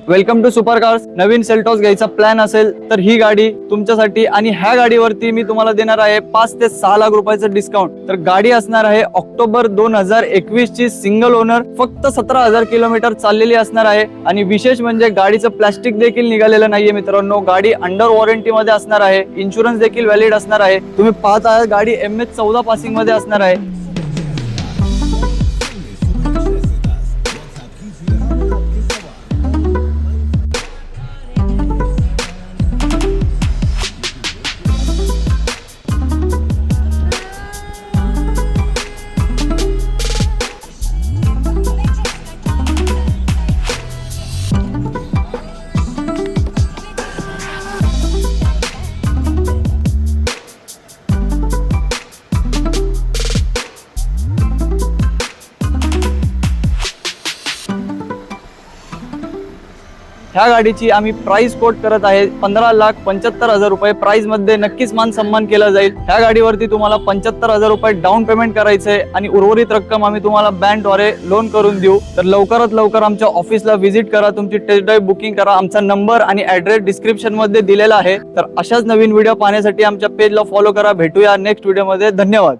Welcome to Super Cars. नवीन Seltos घ्यायचा plan असेल तर ही गाडी तुमच्यासाठी, आणि ह्या गाडीवरती मी तुम्हाला देणार आहे 5 ते 6 लाख रुपयाचं डिस्काउंट। तर गाडी असणार आहे ऑक्टोबर 2021 ची सिंगल ओनर, फक्त 17,000 किलोमीटर चाललेली असणार आहे। आणि विशेष म्हणजे गाडीचं प्लास्टिक देखील निघालेलं नाहीये मित्रांनो। गाडी अंडर वॉरंटी मध्ये असणार आहे, इन्शुरन्स देखील व्हॅलिड असणार आहे। तुम्ही पाहत आहात गाडी MS14 पासिंग मध्ये असणार आहे। ह्या गाडीची आम्ही प्राइस कोट करत आहे 15,75,000 रुपये। प्राइस मध्ये नक्कीच मान सन्मान केला जाईल। ह्या गाडीवरती तुम्हाला 75,000 रुपये डाऊन पेमेंट करायचंय आणि उर्वरित रक्कम आम्ही तुम्हाला बँकद्वारे लोन करून देऊ। तर लवकरात लवकर आमच्या ऑफिसला व्हिजिट करा, तुमची टेस्ट ड्राईव्ह बुकिंग करा। आमचा नंबर आणि ऍड्रेस डिस्क्रिप्शन मध्ये दिलेला आहे। तर अशाच नवीन व्हिडिओ पाहण्यासाठी आमच्या पेजला फॉलो करा। भेटूया नेक्स्ट व्हिडिओ मध्ये। धन्यवाद।